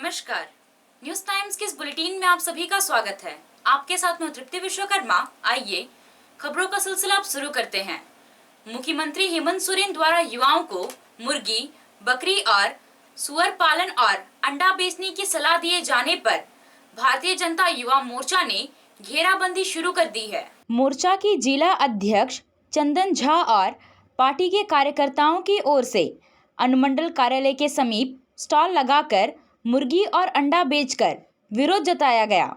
नमस्कार। News times के इस बुलेटिन में आप सभी का स्वागत है। आपके साथ मैं तृप्ति विश्वकर्मा। आइए खबरों का सिलसिला आप शुरू करते हैं। मुख्यमंत्री हेमंत सोरेन द्वारा युवाओं को मुर्गी, बकरी और सुअर पालन और अंडा बेचने की सलाह दिए जाने पर भारतीय जनता युवा मोर्चा ने घेराबंदी शुरू कर दी है। मोर्चा की जिला अध्यक्ष चंदन झा और पार्टी के कार्यकर्ताओं की ओर से अनुमंडल कार्यालय के समीप स्टॉल लगाकर मुर्गी और अंडा बेचकर विरोध जताया गया।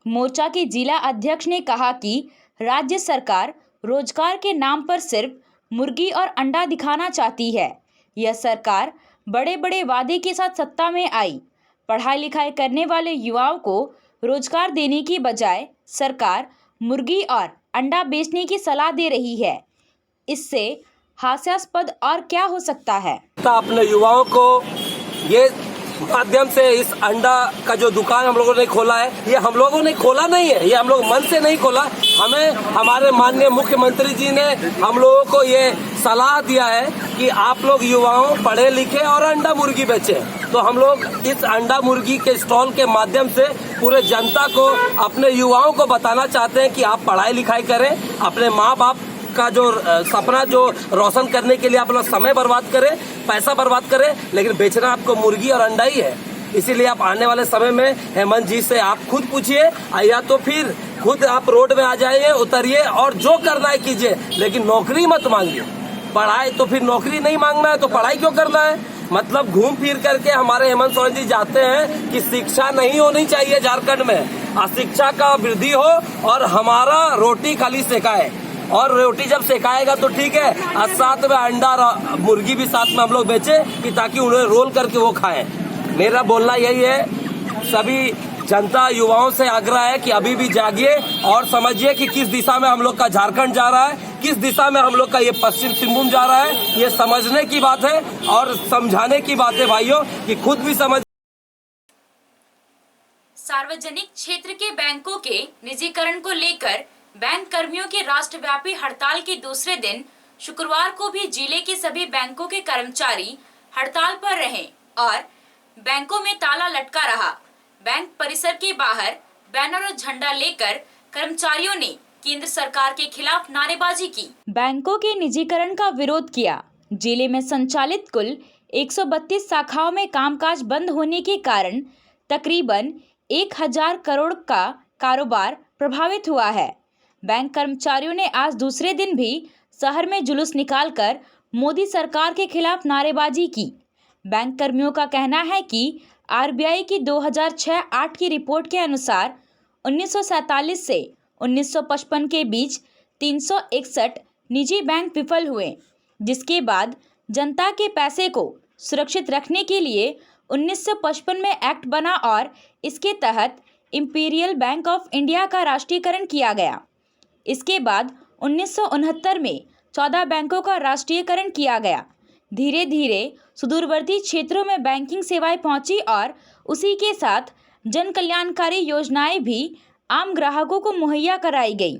मोर्चा के जिला अध्यक्ष ने कहा कि राज्य सरकार रोजगार के नाम पर सिर्फ मुर्गी और अंडा दिखाना चाहती है। यह सरकार बड़े बड़े वादे के साथ सत्ता में आई। पढ़ाई लिखाई करने वाले युवाओं को रोजगार देने की बजाय सरकार मुर्गी और अंडा बेचने की सलाह दे रही है। इससे हास्यास्पद और क्या हो सकता है। अपने युवाओं को ये माध्यम से इस अंडा का जो दुकान हम लोगों ने खोला है, ये हम लोगों ने खोला नहीं है, ये हम लोग मन से नहीं खोला। हमें हमारे माननीय मुख्यमंत्री जी ने हम लोगों को ये सलाह दिया है कि आप लोग युवाओं पढ़े लिखे और अंडा मुर्गी बेचें। तो हम लोग इस अंडा मुर्गी के स्टॉल के माध्यम से पूरे जनता को, अपने युवाओं को बताना चाहते हैं कि आप पढ़ाई लिखाई करें, अपने माँ बाप का जो सपना जो रोशन करने के लिए आप लोग समय बर्बाद करें, पैसा बर्बाद करें, लेकिन बेचना आपको मुर्गी और अंडा ही है। इसीलिए आप आने वाले समय में हेमंत जी से आप खुद पूछिए, या तो फिर खुद आप रोड में आ जाइए, उतरिए और जो करना है कीजिए, लेकिन नौकरी मत मांगिए। पढ़ाई तो फिर नौकरी नहीं मांगना है तो पढ़ाई क्यों करना है। मतलब घूम फिर करके हमारे हेमंत सोरेन जी चाहते हैं कि शिक्षा नहीं होनी चाहिए झारखंड में, अशिक्षा का वृद्धि हो और हमारा रोटी खाली सेकाए। और रोटी जब सेकाएगा तो ठीक है, और साथ में अंडा मुर्गी भी साथ में हम लोग बेचे कि ताकि उन्हें रोल करके वो खाएं। मेरा बोलना यही है, सभी जनता युवाओं से आग्रह है कि अभी भी जागिए और समझिए कि किस दिशा में हम लोग का झारखंड जा रहा है, किस दिशा में हम लोग का ये पश्चिम सिंहभूम जा रहा है। ये समझने की बात है और समझाने की बात है भाइयों, कि खुद भी समझ। सार्वजनिक क्षेत्र के बैंकों के निजीकरण को लेकर बैंक कर्मियों की राष्ट्रव्यापी हड़ताल के दूसरे दिन शुक्रवार को भी जिले के सभी बैंकों के कर्मचारी हड़ताल पर रहे और बैंकों में ताला लटका रहा। बैंक परिसर के बाहर बैनर और झंडा लेकर कर्मचारियों ने केंद्र सरकार के खिलाफ नारेबाजी की। बैंकों के निजीकरण का विरोध किया। जिले में संचालित कुल 132 शाखाओं में कामकाज बंद होने के कारण तकरीबन 1000 करोड़ का कारोबार प्रभावित हुआ है। बैंक कर्मचारियों ने आज दूसरे दिन भी शहर में जुलूस निकालकर मोदी सरकार के खिलाफ नारेबाजी की। बैंक कर्मियों का कहना है कि आरबीआई की 2006-08 की रिपोर्ट के अनुसार 1947 से 1955 के बीच 361 निजी बैंक विफल हुए, जिसके बाद जनता के पैसे को सुरक्षित रखने के लिए 1955 में एक्ट बना और इसके तहत इंपीरियल बैंक ऑफ इंडिया का राष्ट्रीयकरण किया गया। इसके बाद 1969 में 14 बैंकों का राष्ट्रीयकरण किया गया। धीरे धीरे सुदूरवर्ती क्षेत्रों में बैंकिंग सेवाएं पहुंची और उसी के साथ जन कल्याणकारी योजनाएं भी आम ग्राहकों को मुहैया कराई गई।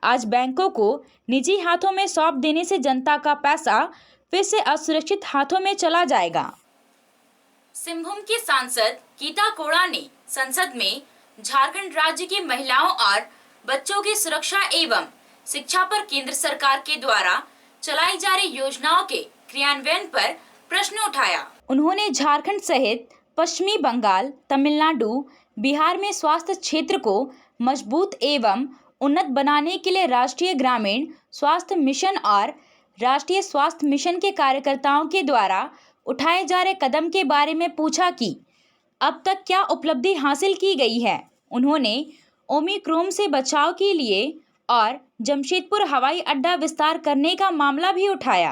आज बैंकों को निजी हाथों में सौंप देने से जनता का पैसा फिर से असुरक्षित हाथों में चला जाएगा। सिंहभूम की सांसद गीता कोड़ा ने संसद में झारखंड राज्य की महिलाओं और बच्चों की सुरक्षा एवं शिक्षा पर केंद्र सरकार के द्वारा चलाई जा रही योजनाओं के क्रियान्वयन पर प्रश्न उठाया। उन्होंने झारखंड सहित पश्चिमी बंगाल, तमिलनाडु, बिहार में स्वास्थ्य क्षेत्र को मजबूत एवं उन्नत बनाने के लिए राष्ट्रीय ग्रामीण स्वास्थ्य मिशन और राष्ट्रीय स्वास्थ्य मिशन के कार्यकर्ताओं के द्वारा उठाए जा रहे कदम के बारे में पूछा कि अब तक क्या उपलब्धि हासिल की गई है। उन्होंने ओमिक्रॉन से बचाव के लिए और जमशेदपुर हवाई अड्डा विस्तार करने का मामला भी उठाया।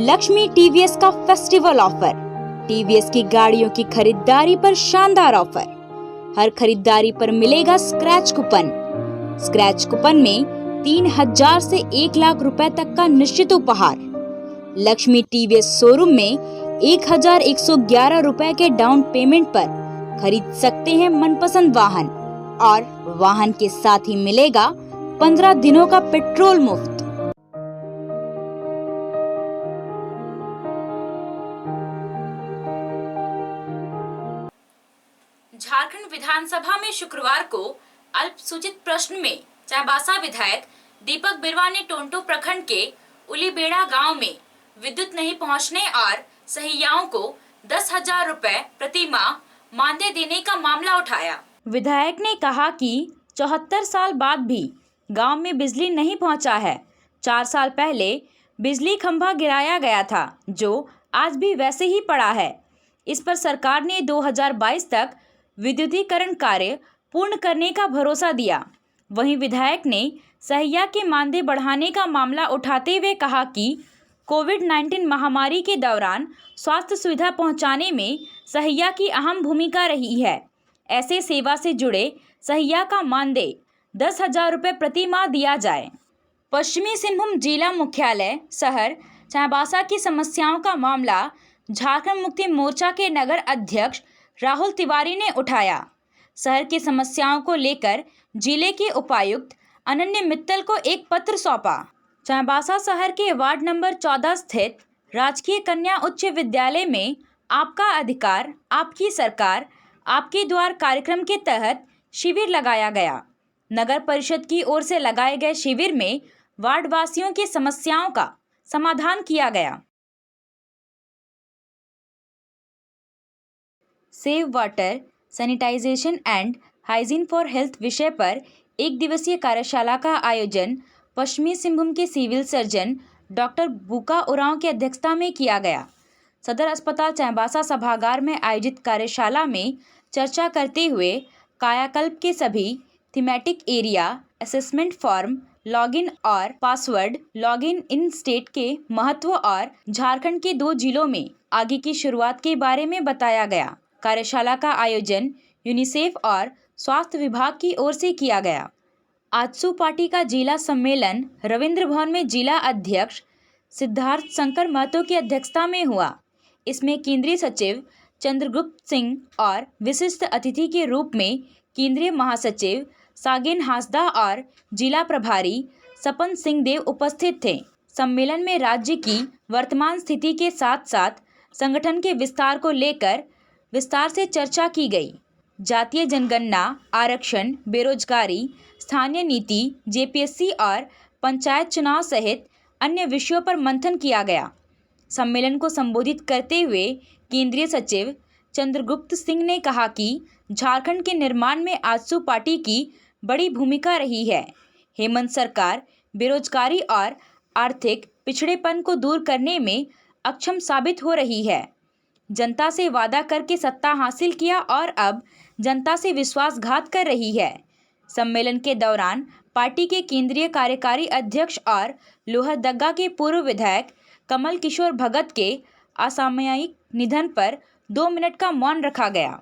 लक्ष्मी टीवीएस का फेस्टिवल ऑफर। टीवीएस की गाड़ियों की खरीदारी पर शानदार ऑफर। हर खरीदारी पर मिलेगा स्क्रैच कूपन। स्क्रैच कूपन में 3000 से 1 लाख रुपए तक का निश्चित उपहार। लक्ष्मी टीवीएस शोरूम में 1111 रुपए के डाउन पेमेंट पर खरीद सकते हैं मनपसंद वाहन और वाहन के साथ ही मिलेगा 15 दिनों का पेट्रोल मुफ्त। झारखंड विधानसभा में शुक्रवार को अल्पसूचित प्रश्न में चाईबासा विधायक दीपक बिरुवा ने टोंटो प्रखंड के उलीबेड़ा गांव में विद्युत नहीं पहुंचने और सहियाओं को 10,000 रुपए प्रति माह मानदेय देने का मामला उठाया। विधायक ने कहा कि 74 साल बाद भी गांव में बिजली नहीं पहुंचा है। 4 साल पहले बिजली खंभा गिराया गया था जो आज भी वैसे ही पड़ा है। इस पर सरकार ने 2022 तक विद्युतीकरण कार्य पूर्ण करने का भरोसा दिया। वहीं विधायक ने सहिया के मानदेय बढ़ाने का मामला उठाते हुए कहा कि कोविड-19 महामारी के दौरान स्वास्थ्य सुविधा पहुंचाने में सहिया की अहम भूमिका रही है। ऐसे सेवा से जुड़े सहिया का मानदेय 10,000 रुपये प्रति माह दिया जाए। पश्चिमी सिंहभूम जिला मुख्यालय शहर चाईबासा की समस्याओं का मामला झारखंड मुक्ति मोर्चा के नगर अध्यक्ष राहुल तिवारी ने उठाया। शहर की समस्याओं को लेकर जिले के उपायुक्त अनन्य मित्तल को एक पत्र सौंपा। चाईबासा शहर के वार्ड नंबर 14 स्थित राजकीय कन्या उच्च विद्यालय में आपका अधिकार आपकी सरकार आपके द्वार कार्यक्रम के तहत शिविर लगाया गया। नगर परिषद की ओर से लगाए गए शिविर में वार्ड वासियों की समस्याओं का समाधान किया गया। Save water, sanitisation and hygiene for health विषय पर एक दिवसीय कार्यशाला का आयोजन पश्चिमी सिंहभूम के सिविल सर्जन डॉक्टर बुका उरांव की अध्यक्षता में किया गया। सदर अस्पताल चाईबासा सभागार में आयोजित कार्यशाला में चर्चा करते हुए कायाकल्प के सभी thematic area, assessment form, login और पासवर्ड, लॉगिन इन स्टेट के महत्व और झारखंड के 2 जिलों में आगे की शुरुआत के बारे में बताया गया। कार्यशाला का आयोजन यूनिसेफ और स्वास्थ्य विभाग की ओर से किया गया। आजसू पार्टी का जिला सम्मेलन रविंद्र भवन में जिला अध्यक्ष सिद्धार्थ शंकर महतो की अध्यक्षता में हुआ। इसमें केंद्रीय सचिव चंद्रगुप्त सिंह और विशिष्ट अतिथि के रूप में केंद्रीय महासचिव सागेन हासदा और जिला प्रभारी सपन सिंह देव उपस्थित थे। सम्मेलन में राज्य की वर्तमान स्थिति के साथ साथ संगठन के विस्तार को लेकर विस्तार से चर्चा की गई। जातीय जनगणना, आरक्षण, बेरोजगारी, स्थानीय नीति, जेपीएससी और पंचायत चुनाव सहित अन्य विषयों पर मंथन किया गया। सम्मेलन को संबोधित करते हुए केंद्रीय सचिव चंद्रगुप्त सिंह ने कहा कि झारखंड के निर्माण में आजसू पार्टी की बड़ी भूमिका रही है। हेमंत सरकार बेरोजगारी और आर्थिक पिछड़ेपन को दूर करने में अक्षम साबित हो रही है। जनता से वादा करके सत्ता हासिल किया और अब जनता से विश्वासघात कर रही है। सम्मेलन के दौरान पार्टी के केंद्रीय कार्यकारी अध्यक्ष और लोहरदगा के पूर्व विधायक कमल किशोर भगत के असामयिक निधन पर 2 मिनट का मौन रखा गया।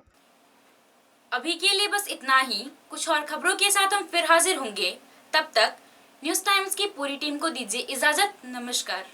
अभी के लिए बस इतना ही। कुछ और खबरों के साथ हम फिर हाजिर होंगे। तब तक न्यूज़ टाइम्स की पूरी टीम को दीजिए इजाजत। नमस्कार।